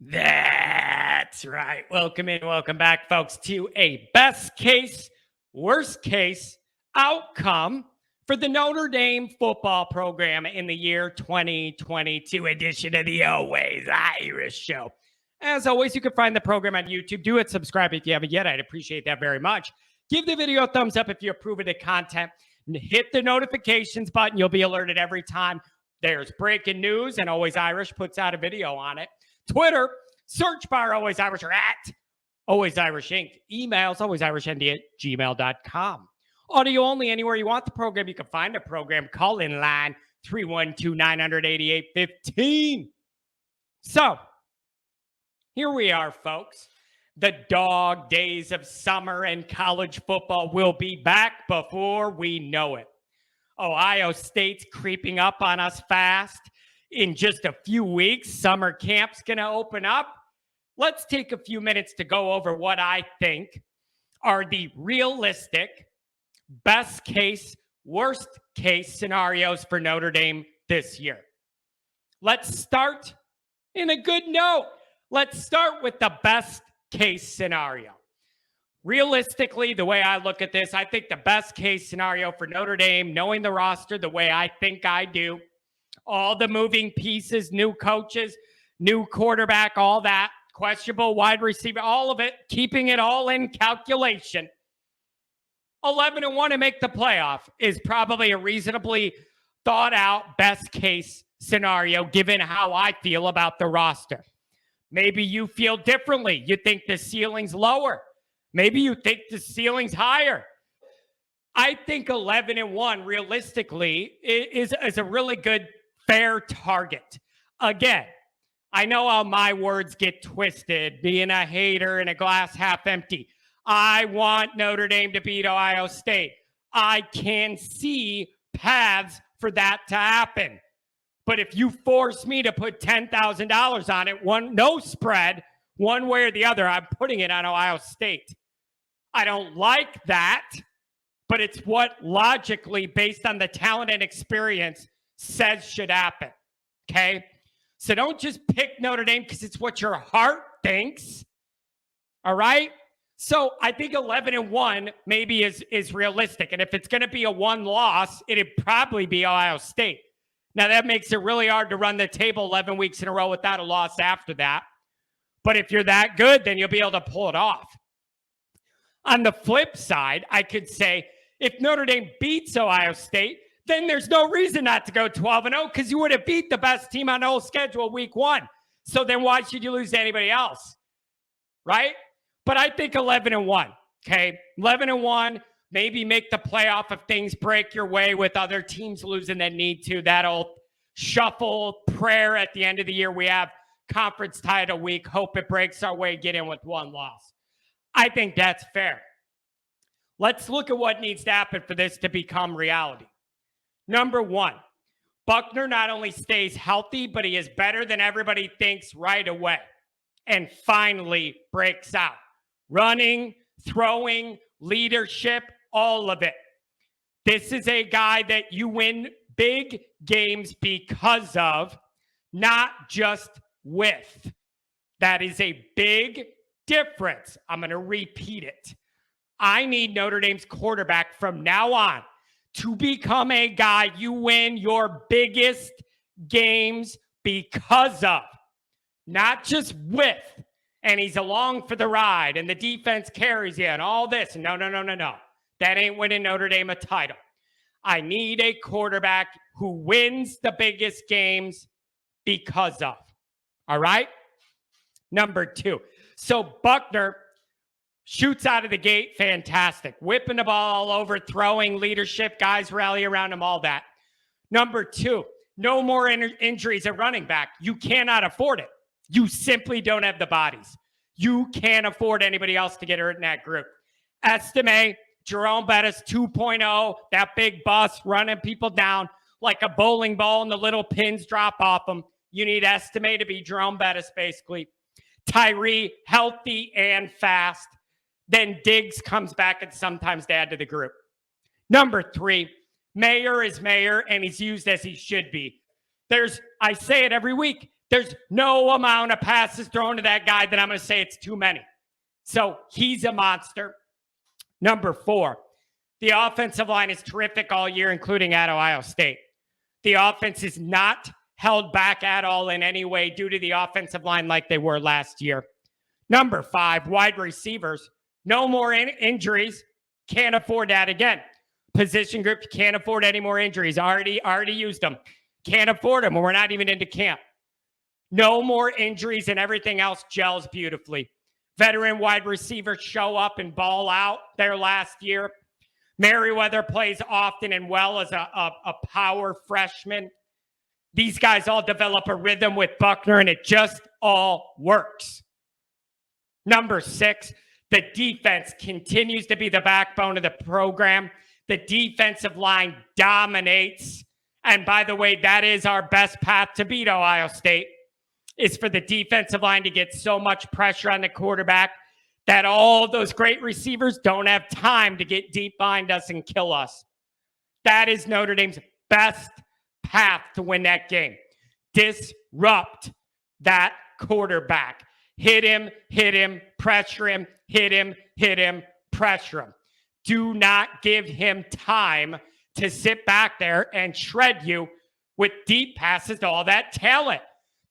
That's right. Welcome in, welcome back, folks, to a best case, worst case outcome for the Notre Dame football program in the year 2022 edition of the Always Irish Show. As always, you can find the program on YouTube. Do it, subscribe if you haven't yet. I'd appreciate that very much. Give the video a thumbs up if you approve of the content. Hit the notifications button. You'll be alerted every time there's breaking news, and Always Irish puts out a video on it. Twitter, search bar Always Irish or at Always Irish Inc. Emails, alwaysirishnd@gmail.com. Audio only, anywhere you want the program. You can find the program. Call in line 312-988-15. So, here we are, folks. The dog days of summer and college football will be back before we know it. Ohio State's creeping up on us fast. In just a few weeks, summer camp's going to open up. Let's take a few minutes to go over what I think are the realistic, best case, worst case scenarios for Notre Dame this year. Let's start in a good note. Let's start with the best case scenario. Realistically, the way I look at this, I think the best case scenario for Notre Dame, knowing the roster the way I think I do, all the moving pieces, new coaches, new quarterback, all that, questionable wide receiver, all of it, keeping it all in calculation. 11-1 to make the playoff is probably a reasonably thought out best case scenario given how I feel about the roster. Maybe you feel differently. You think the ceiling's lower. Maybe you think the ceiling's higher. I think 11-1 realistically is a really good, fair target. Again, I know how my words get twisted, being a hater and a glass half empty. I want Notre Dame to beat Ohio State. I can see paths for that to happen. But if you force me to put $10,000 on it, no spread, one way or the other, I'm putting it on Ohio State. I don't like that, but it's what logically, based on the talent and experience, says should happen. Okay? So don't just pick Notre Dame because it's what your heart thinks. All right? So I think 11-1 maybe is realistic. And if it's going to be a one loss, it'd probably be Ohio State. Now, that makes it really hard to run the table 11 weeks in a row without a loss after that. But if you're that good, then you'll be able to pull it off. On the flip side, I could say if Notre Dame beats Ohio State, then there's no reason not to go 12-0 because you would have beat the best team on the whole schedule week one. So then why should you lose to anybody else? Right? But I think 11-1, okay? 11-1, maybe make the playoff if things break your way with other teams losing that need to. That'll shuffle prayer at the end of the year. We have conference title week. Hope it breaks our way, get in with one loss. I think that's fair. Let's look at what needs to happen for this to become reality. Number one, Buckner not only stays healthy, but he is better than everybody thinks right away and finally breaks out. Running, throwing, leadership, all of it. This is a guy that you win big games because of, not just with. That is a big difference. I'm going to repeat it. I need Notre Dame's quarterback from now on to become a guy you win your biggest games because of, not just with. And he's along for the ride and the defense carries you and all this. No. That ain't winning Notre Dame a title. I need a quarterback who wins the biggest games because of. All right? Number two. So Buckner shoots out of the gate, fantastic. Whipping the ball all over, throwing, leadership, guys rally around him, all that. Number two, no more injuries at running back. You cannot afford it. You simply don't have the bodies. You can't afford anybody else to get hurt in that group. Estime, Jerome Bettis 2.0, that big bus running people down like a bowling ball and the little pins drop off them. You need Estime to be Jerome Bettis, basically. Tyree, healthy and fast. Then Diggs comes back and sometimes to add to the group. Number three, Mayer is Mayer, and he's used as he should be. I say it every week, There's no amount of passes thrown to that guy that I'm going to say it's too many. So he's a monster. Number 4, the offensive line is terrific all year, including at Ohio State. The offense is not held back at all in any way due to the offensive line like they were last year. Number 5, wide receivers. No more injuries. Can't afford that again. Position group, can't afford any more injuries. Already used them. Can't afford them. We're not even into camp. No more injuries, and everything else gels beautifully. Veteran wide receivers show up and ball out their last year. Merriweather plays often and well as a power freshman. These guys all develop a rhythm with Buckner, and it just all works. Number 6, the defense continues to be the backbone of the program. The defensive line dominates. And by the way, that is our best path to beat Ohio State, is for the defensive line to get so much pressure on the quarterback that all those great receivers don't have time to get deep behind us and kill us. That is Notre Dame's best path to win that game. Disrupt that quarterback. Hit him, pressure him, hit him, pressure him. Do not give him time to sit back there and shred you with deep passes to all that talent.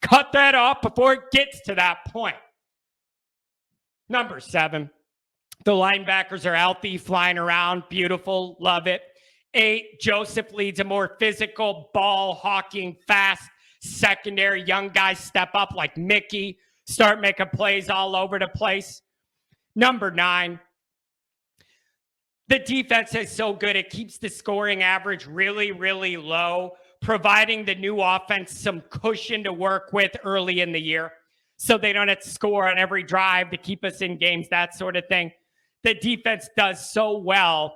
Cut that off before it gets to that point. Number 7, the linebackers are healthy, flying around. Beautiful. Love it. 8, Joseph leads a more physical, ball-hawking, fast secondary. Young guys step up like Mickey, start making plays all over the place. Number 9, the defense is so good. It keeps the scoring average really, really low, providing the new offense some cushion to work with early in the year so they don't have to score on every drive to keep us in games, that sort of thing. The defense does so well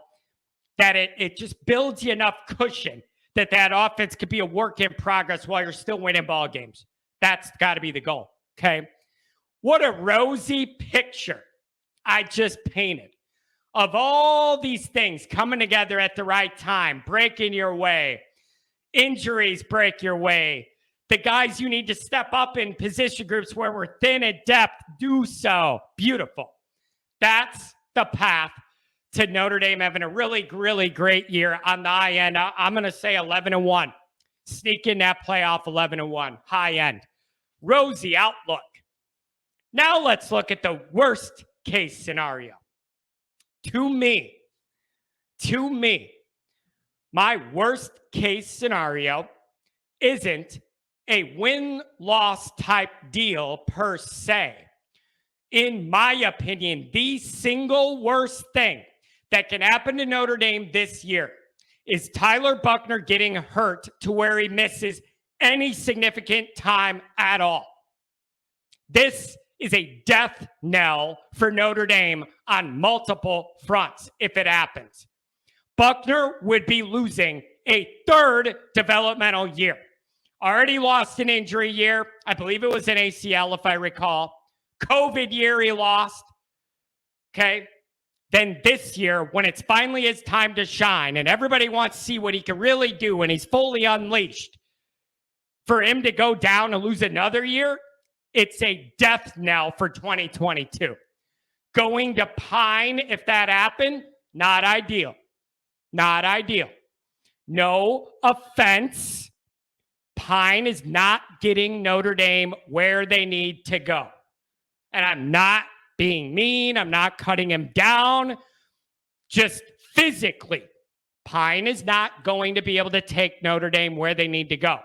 that it just builds you enough cushion that offense could be a work in progress while you're still winning ball games. That's got to be the goal, okay? What a rosy picture I just painted of all these things coming together at the right time, breaking your way. Injuries break your way. The guys you need to step up in position groups where we're thin at depth, do so. Beautiful. That's the path to Notre Dame having a really, really great year on the high end. I'm going to say 11-1. Sneak in that playoff 11-1. High end. Rosy outlook. Now let's look at the worst case scenario. To me, my worst case scenario isn't a win-loss type deal per se. In my opinion, the single worst thing that can happen to Notre Dame this year is Tyler Buckner getting hurt to where he misses any significant time at all. This is a death knell for Notre Dame on multiple fronts if it happens. Buckner would be losing a third developmental year. Already lost an injury year. I believe it was an ACL, if I recall. COVID year he lost. Okay. Then this year, when it's finally his time to shine and everybody wants to see what he can really do when he's fully unleashed, for him to go down and lose another year, it's a death knell for 2022. Going to Pine, if that happened, not ideal. Not ideal. No offense. Pine is not getting Notre Dame where they need to go. And I'm not being mean. I'm not cutting him down. Just physically, Pine is not going to be able to take Notre Dame where they need to go.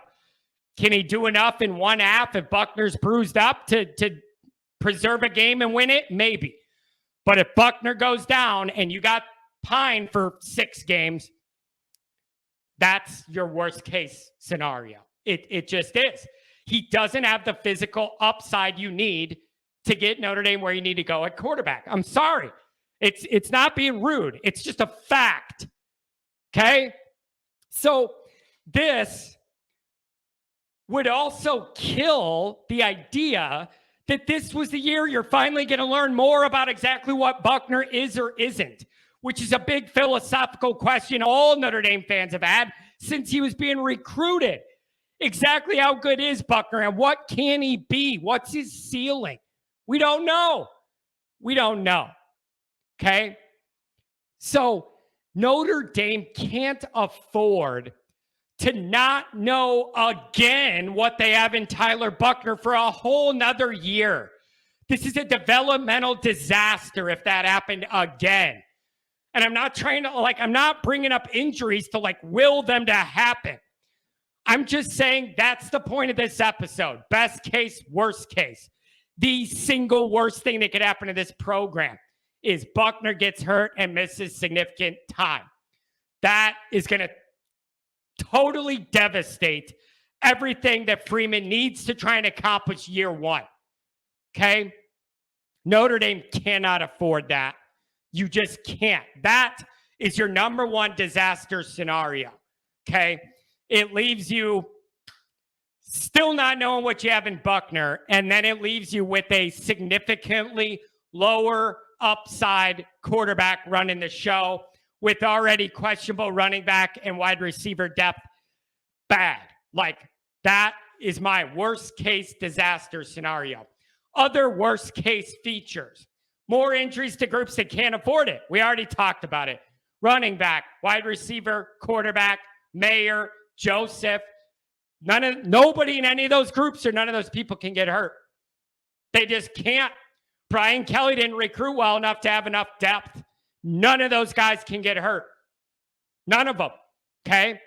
Can he do enough in one half if Buckner's bruised up to preserve a game and win it? Maybe. But if Buckner goes down and you got Pine for 6 games, that's your worst case scenario. It just is. He doesn't have the physical upside you need to get Notre Dame where you need to go at quarterback. I'm sorry. It's not being rude. It's just a fact. Okay? So this would also kill the idea that this was the year you're finally going to learn more about exactly what Buckner is or isn't, which is a big philosophical question all Notre Dame fans have had since he was being recruited. exactly how good is Buckner and what can he be? What's his ceiling? We don't know. We don't know. Okay? So Notre Dame can't afford to not know again what they have in Tyler Buckner for a whole nother year. This is a developmental disaster if that happened again. And I'm not trying to, I'm not bringing up injuries to, will them to happen. I'm just saying that's the point of this episode. Best case, worst case. The single worst thing that could happen to this program is Buckner gets hurt and misses significant time. That is going to totally devastate everything that Freeman needs to try and accomplish year one. Okay? Notre Dame cannot afford that. You just can't. That is your number one disaster scenario. Okay? It leaves you still not knowing what you have in Buckner, and then it leaves you with a significantly lower upside quarterback running the show with already questionable running back and wide receiver depth. Bad. That is my worst case disaster scenario. Other worst case features. More injuries to groups that can't afford it. We already talked about it. Running back, wide receiver, quarterback, Mayer, Joseph. Nobody in any of those groups or none of those people can get hurt. They just can't. Brian Kelly didn't recruit well enough to have enough depth. None of those guys can get hurt. None of them. Okay?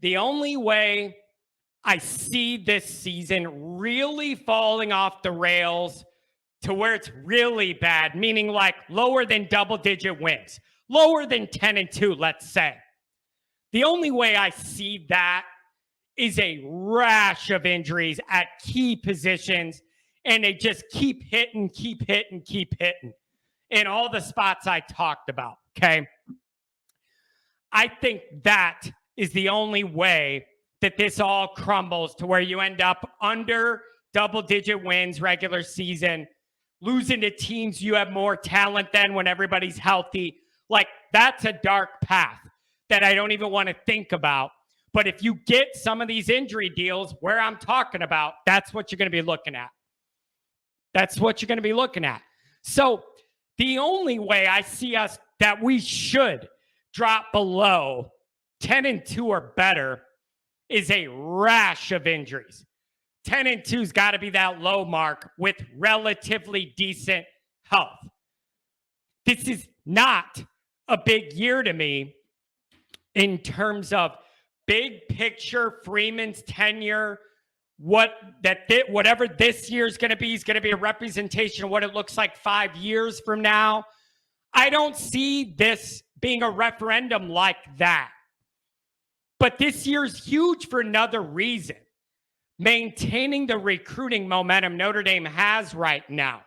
The only way I see this season really falling off the rails to where it's really bad, meaning lower than double-digit wins, lower than 10-2, let's say. The only way I see that is a rash of injuries at key positions, and they just keep hitting in all the spots I talked about, okay? I think that is the only way that this all crumbles to where you end up under double-digit wins regular season, losing to teams you have more talent than when everybody's healthy. That's a dark path that I don't even want to think about. But if you get some of these injury deals where I'm talking about, that's what you're going to be looking at. That's what you're going to be looking at. So the only way I see us that we should drop below 10-2 or better is a rash of injuries. 10-2's got to be that low mark with relatively decent health. This is not a big year to me in terms of big picture Freeman's tenure. Whatever this year is going to be a representation of what it looks like 5 years from now. I don't see this being a referendum like that. But this year's huge for another reason. Maintaining the recruiting momentum Notre Dame has right now.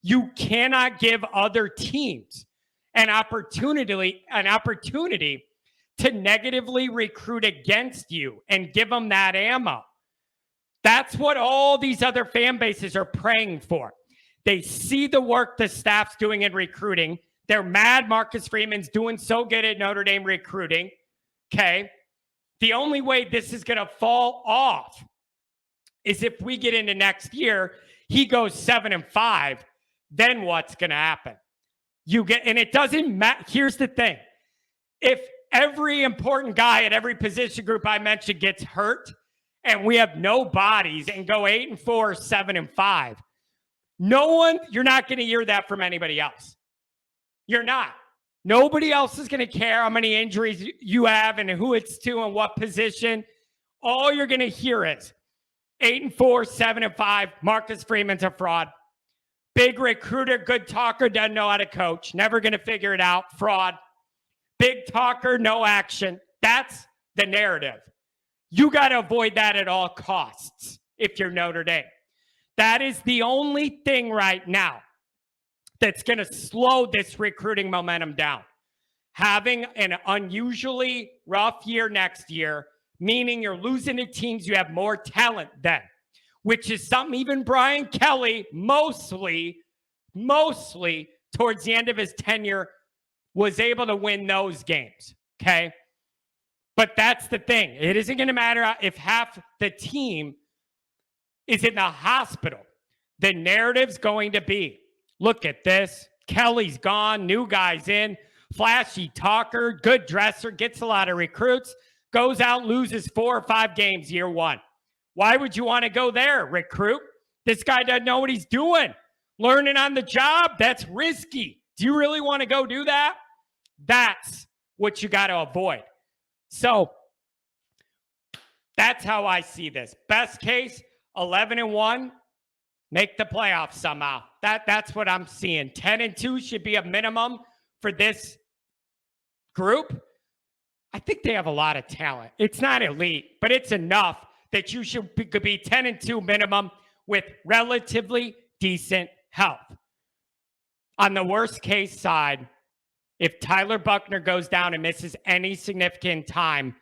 You cannot give other teams an opportunity to negatively recruit against you and give them that ammo. That's what all these other fan bases are praying for. They see the work the staff's doing in recruiting. They're mad Marcus Freeman's doing so good at Notre Dame recruiting. Okay. The only way this is going to fall off is if we get into next year, he goes 7-5, then what's going to happen? And it doesn't matter. Here's the thing. If every important guy at every position group I mentioned gets hurt and we have no bodies and go 8-4, 7-5, you're not going to hear that from anybody else. You're not. Nobody else is going to care how many injuries you have and who it's to and what position. All you're going to hear is 8-4, 7-5, Marcus Freeman's a fraud. Big recruiter, good talker, doesn't know how to coach. Never going to figure it out. Fraud. Big talker, no action. That's the narrative. You got to avoid that at all costs if you're Notre Dame. That is the only thing right now that's going to slow this recruiting momentum down. Having an unusually rough year next year, meaning you're losing to teams you have more talent than, which is something even Brian Kelly mostly towards the end of his tenure was able to win those games, okay? But that's the thing. It isn't going to matter if half the team is in the hospital. The narrative's going to be, look at this. Kelly's gone. New guy's in. Flashy talker. Good dresser. Gets a lot of recruits. Goes out, loses 4 or 5 games year one. Why would you want to go there, recruit? This guy doesn't know what he's doing. Learning on the job, that's risky. Do you really want to go do that? That's what you got to avoid. So that's how I see this. Best case, 11-1, make the playoffs somehow. That's what I'm seeing. 10-2 should be a minimum for this group. I think they have a lot of talent. It's not elite, but it's enough that you could be 10-2 minimum with relatively decent health. On the worst case side, if Tyler Buckner goes down and misses any significant time,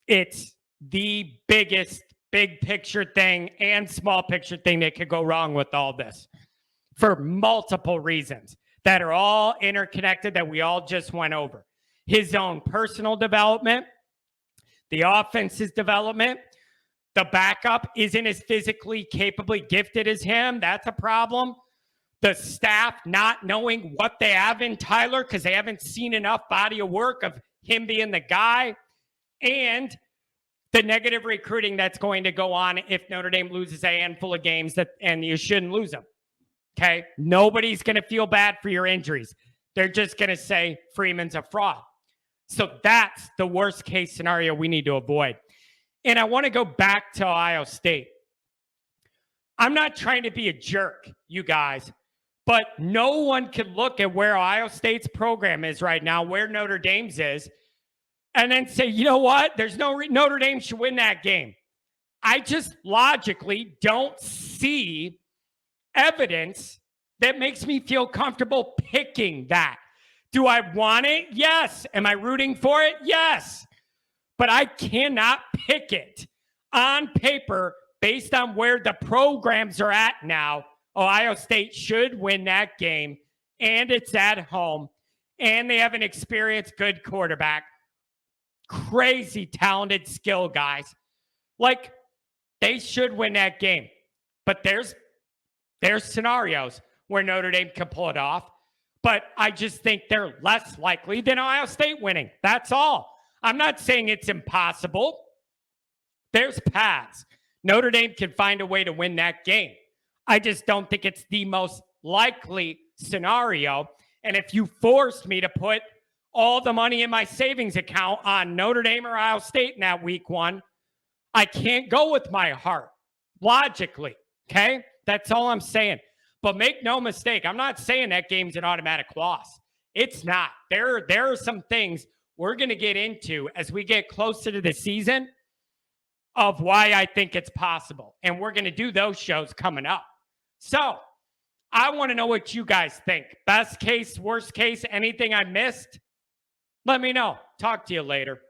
it's the biggest big picture thing and small picture thing that could go wrong with all this for multiple reasons that are all interconnected that we all just went over. His own personal development, the offense's development, the backup isn't as physically capably gifted as him. That's a problem. The staff not knowing what they have in Tyler because they haven't seen enough body of work of him being the guy, and the negative recruiting that's going to go on if Notre Dame loses a handful of games and you shouldn't lose them. Okay? Nobody's going to feel bad for your injuries. They're just going to say Freeman's a fraud. So that's the worst case scenario we need to avoid. And I want to go back to Ohio State. I'm not trying to be a jerk, you guys, but no one can look at where Ohio State's program is right now, where Notre Dame's is, and then say, you know what? There's no Notre Dame should win that game. I just logically don't see evidence that makes me feel comfortable picking that. Do I want it? Yes. Am I rooting for it? Yes. But I cannot pick it on paper based on where the programs are at now. Ohio State should win that game, and it's at home, and they have an experienced, good quarterback. Crazy talented skill guys. Like, they should win that game. But there's scenarios where Notre Dame can pull it off. But I just think they're less likely than Ohio State winning. That's all. I'm not saying it's impossible. There's paths. Notre Dame can find a way to win that game. I just don't think it's the most likely scenario. And if you forced me to put all the money in my savings account on Notre Dame or Ohio State in that week one, I can't go with my heart, logically, okay? That's all I'm saying. But make no mistake, I'm not saying that game's an automatic loss. It's not. There are some things we're going to get into as we get closer to the season of why I think it's possible. And we're going to do those shows coming up. So I want to know what you guys think. Best case, worst case, anything I missed? Let me know. Talk to you later.